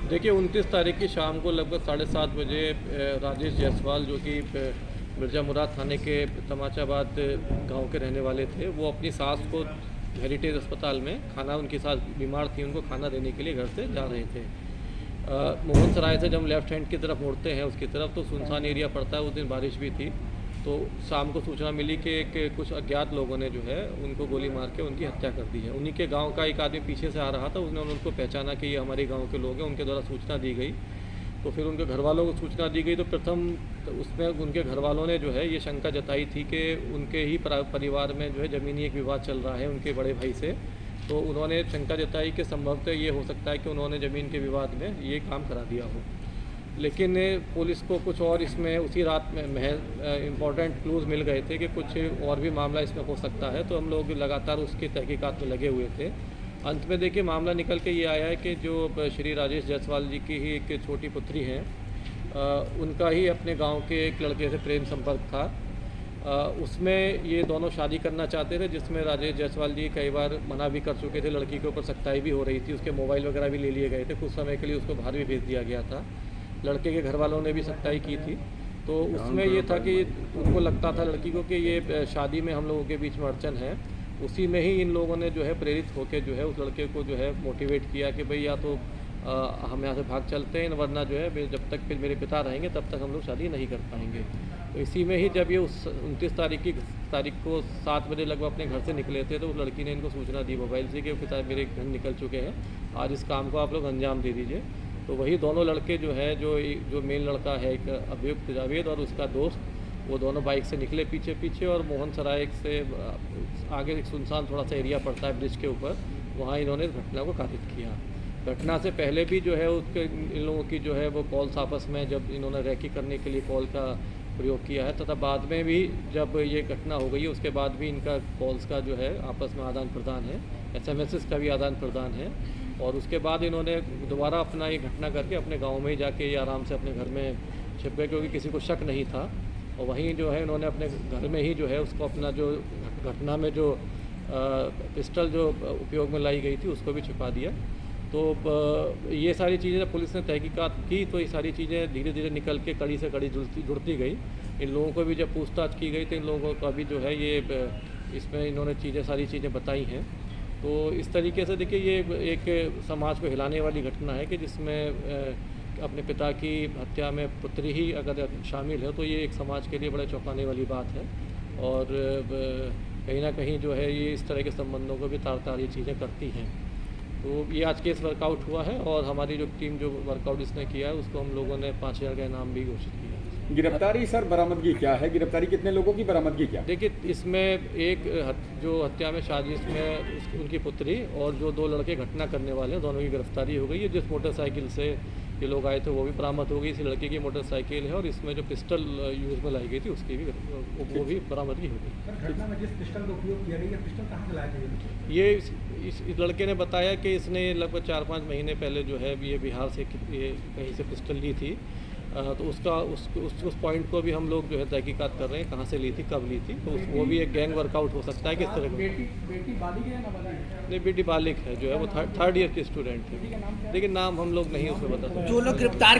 देखिए 29 तारीख की शाम को लगभग 7:30 बजे राजेश जायसवाल जो कि मिर्ज़ा मुराद थाने के तमाचाबाद गांव के रहने वाले थे, वो अपनी सास को हेरिटेज अस्पताल में खाना, उनकी सास बीमार थी, उनको खाना देने के लिए घर से जा रहे थे। मोहन सराय से जब हम लेफ़्ट हैंड की तरफ मुड़ते हैं उसकी तरफ, तो सुनसान एरिया पड़ता है। उस दिन बारिश भी थी, तो शाम को सूचना मिली कि कुछ अज्ञात लोगों ने जो है उनको गोली मार के उनकी हत्या कर दी है। उन्हीं के गांव का एक आदमी पीछे से आ रहा था, उसने उनको पहचाना कि ये हमारे गांव के लोग हैं, उनके द्वारा सूचना दी गई। तो फिर उनके घर वालों को सूचना दी गई, तो प्रथम उसमें उनके घर वालों ने जो है ये शंका जताई थी कि उनके ही परिवार में जो है ज़मीनी एक विवाद चल रहा है उनके बड़े भाई से। तो उन्होंने शंका जताई कि संभवतः ये हो सकता है कि उन्होंने ज़मीन के विवाद में ये काम करा दिया हो। लेकिन पुलिस को कुछ और इसमें उसी रात में इम्पॉर्टेंट क्लूज़ मिल गए थे कि कुछ और भी मामला इसमें हो सकता है, तो हम लोग लगातार उसकी तहकीकात में लगे हुए थे। अंत में देखिए मामला निकल के ये आया है कि जो श्री राजेश जायसवाल जी की ही एक छोटी पुत्री हैं, उनका ही अपने गांव के एक लड़के से प्रेम संपर्क था। उसमें ये दोनों शादी करना चाहते थे, जिसमें राजेश जायसवाल जी कई बार मना भी कर चुके थे। लड़की के ऊपर सख्ताई भी हो रही थी, उसके मोबाइल वगैरह भी ले लिए गए थे, कुछ समय के लिए उसको बाहर भी भेज दिया गया था। लड़के के घर वालों ने भी सख्ताई की थी। तो उसमें ये था कि उनको लगता था लड़की को कि ये शादी में हम लोगों के बीच में अड़चन है। उसी में ही इन लोगों ने जो है प्रेरित होकर जो है उस लड़के को जो है मोटिवेट किया कि भाई या तो हम यहाँ से भाग चलते हैं, वरना जो है जब तक फिर मेरे पिता रहेंगे तब तक हम लोग शादी नहीं कर पाएंगे। तो इसी में ही जब ये उस 29 तारीख को 7 बजे लगभग अपने घर से निकले थे, तो उस लड़की ने इनको सूचना दी मोबाइल से कि पिता मेरे घर निकल चुके हैं, आज इस काम को आप लोग अंजाम दे दीजिए। तो वही दोनों लड़के जो है, जो मेन लड़का है एक अभियुक्त जावेद और उसका दोस्त, वो दोनों बाइक से निकले पीछे और मोहन सराय से आगे एक सुनसान थोड़ा सा एरिया पड़ता है ब्रिज के ऊपर, वहाँ इन्होंने इस घटना को कारित किया। घटना से पहले भी जो है उसके इन लोगों की जो है वो कॉल्स आपस में जब इन्होंने रैकी करने के लिए कॉल का प्रयोग किया है, तथा बाद में भी जब ये घटना हो गई है उसके बाद भी इनका कॉल्स का जो है आपस में आदान प्रदान है, SMS का भी आदान प्रदान है। और उसके बाद इन्होंने दोबारा अपना ये घटना करके अपने गांव में ही जाके ये आराम से अपने घर में छिप गए, क्योंकि किसी को शक नहीं था। और वहीं जो है इन्होंने अपने घर में ही जो है उसको अपना जो घटना में जो पिस्टल जो उपयोग में लाई गई थी उसको भी छिपा दिया। तो ये सारी चीज़ें जब पुलिस ने तहकीकात की तो ये सारी चीज़ें धीरे धीरे निकल के कड़ी से कड़ी जुड़ती गई। इन लोगों को भी जब पूछताछ की गई तो इन लोगों का भी जो है ये इसमें इन्होंने सारी चीज़ें बताई हैं। तो इस तरीके से देखिए ये एक समाज को हिलाने वाली घटना है कि जिसमें अपने पिता की हत्या में पुत्री ही अगर शामिल है, तो ये एक समाज के लिए बड़े चौंकाने वाली बात है। और कहीं ना कहीं जो है ये इस तरह के संबंधों को भी तार ये चीज़ें करती हैं। तो ये आज केस वर्कआउट हुआ है और हमारी जो टीम जो वर्कआउट इसने किया है उसको हम लोगों ने 5000 का इनाम भी घोषित किया है। गिरफ्तारी सर, बरामदगी क्या है? गिरफ्तारी कितने लोगों की, बरामदगी क्या? देखिए इसमें एक जो हत्या में साजिश में उनकी पुत्री और जो 2 लड़के घटना करने वाले हैं, दोनों की गिरफ्तारी हो गई है। जिस मोटरसाइकिल से ये लोग आए थे वो भी बरामद हो गई, इसी लड़के की मोटरसाइकिल है। और इसमें जो पिस्टल यूज़ में लाई गई थी उसकी भी वो भी बरामदगी हो गई। घटना में जिस पिस्टल का उपयोग किया गया, पिस्टल कहाँ से लाया गया? ये इस लड़के ने बताया कि इसने लगभग 4-5 महीने पहले जो है ये बिहार से ये कहीं से पिस्टल ली थी। तो उस पॉइंट को भी हम लोग जो है तहकीकात कर रहे हैं, कहाँ से ली थी, कब ली थी। तो वो भी एक गैंग वर्कआउट हो सकता है किस तरह का। बेटी बालिग है ना बालिग? नहीं, बेटी बालिग है, जो है वो 3rd ईयर की स्टूडेंट है। लेकिन नाम हम लोग नहीं उसमें बता सकते। जो लोग गिरफ्तार